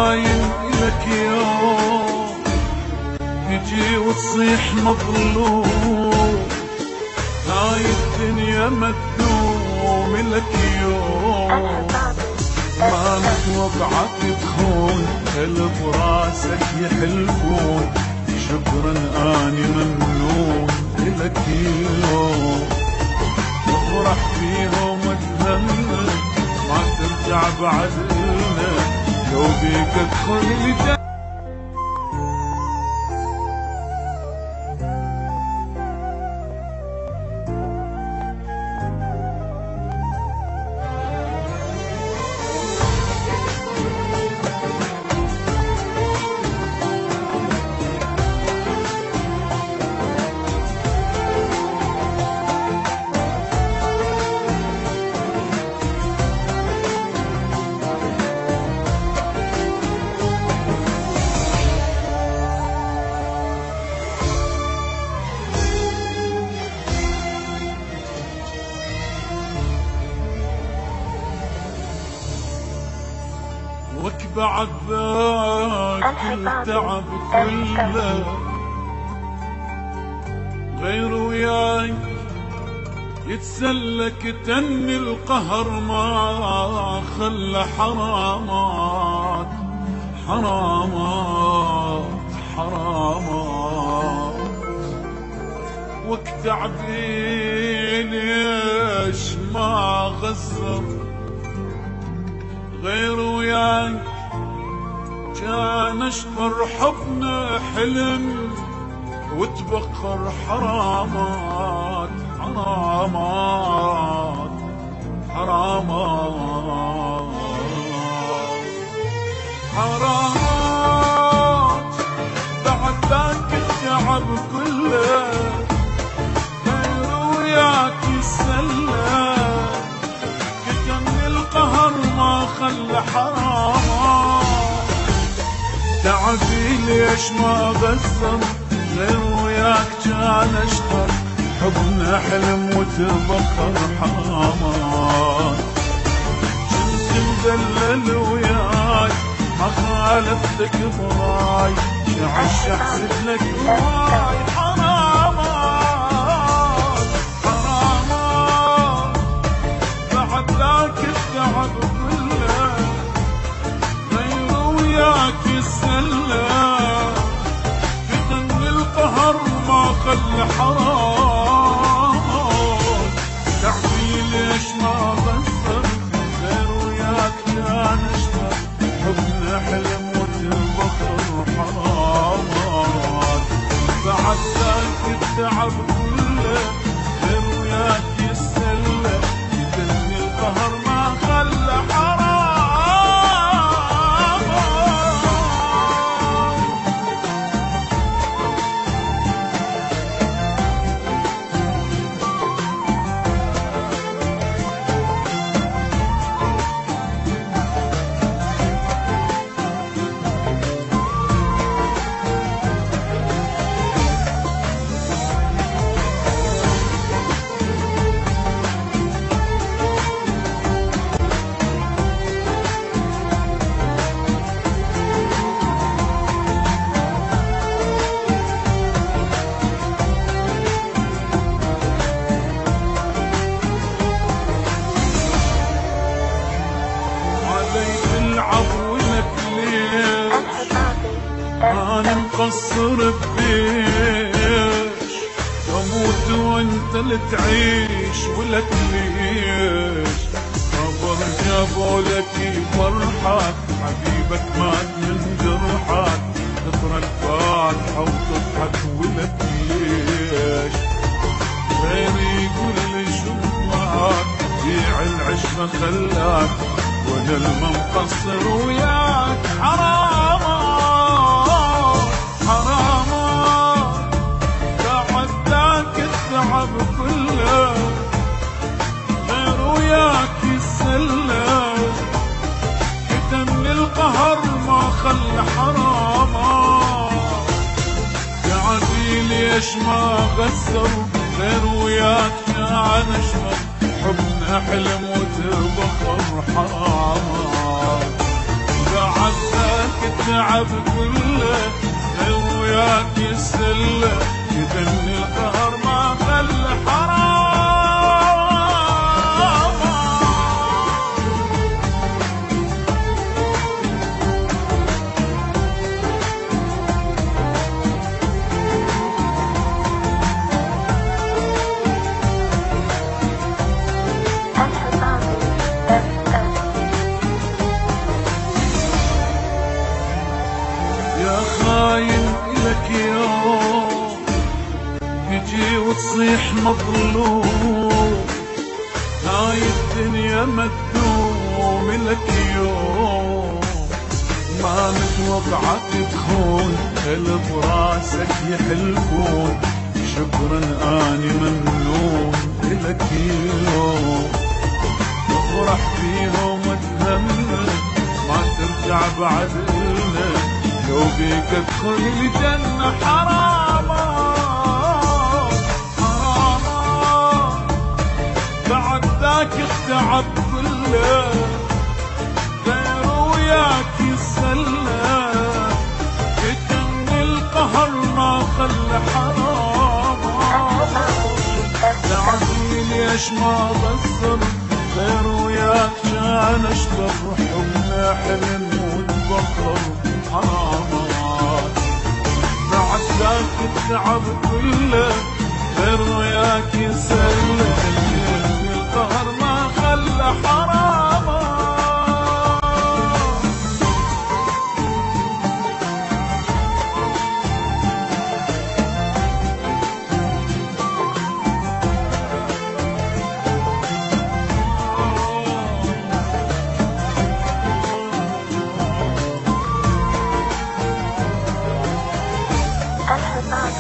خاين لك يوم تجي وتصيح مظلوم، هاي الدنيا ما تدوم لك يوم، ما متوقعك تخون اللي براسك يحلفون، شكرا اني ممنون لك يوم، افرح فيهم واتهنى ما ترجع بعدنا، لو بيك ادخل الجنة. وك بعد ذاك التعب كله غير وياي يتسلك تني القهر ما خلى حرامات حرامات حرامات، وك تعبي ليش ما غزر غير وياي كان اشطر حبنا حلم وتبخر حرامات حرامات حرامات حرامات، بعد ذاك التعب كله غير وياك يسلى كتمني القهر ما خلى حرامات، تعبي ليش ما غزر غير وياك كان اشطر حبنا حلم وتبخر حرامات، كنت مدلل وياي ما خالفتك براي شعش احسب لك هواي حرامات حرامات، بعد ذاك التعب كله غير وياك يسلى فتن القهر ما خلى حرام، تعبي ليش ما غزر غير وياك كان اشتر حبنا حلم وتبخر حرامات، بعد ذاك التعب كله غير وياك يسلى فتن القهر ما خلى حرام. أنا مقصر ببيش أموت وأنت اللي تعيش ولك ليش، خبر جابولك فرحك حبيبك مات من جرحك، تقرا الفاتحة وتضحك ولك ليش، غيري يقول لي شو معك بيع العشرة خلاك وأنا المقصر وياك حرامات حرامات، بعد ذاك التعب كله غير وياك يسلى كتم القهر ما خلى حرامات، تعبي ليش ما غسر غير وياك كان اشمر حبنا حلم وتبخر حرامات، بعد ذاك التعب كله غير وياك السله يدني القهر ما خلى حرام. يا خاين إلك يوم تجي وتصيح مظلوم، هاي الدنيا مدوم لك يوم ما متوقعك تخون اللي براسك يحلفون، شكرا اني ممنون لك يوم افرح فيهم وتهمل ما ترجع بعد إلنا لو بيك ادخل الجنة. حرام حرام بعد ذاك التعب كله غير وياك يسلى يتم القهر ما خلى. حرام تعرفي ليش ما بصر غير وياك كان اشبه حبنا حلم وتبطل. حرام بعد ذاك التعب كله غير وياك يسلى القهر ما خلى. حرام الحصاد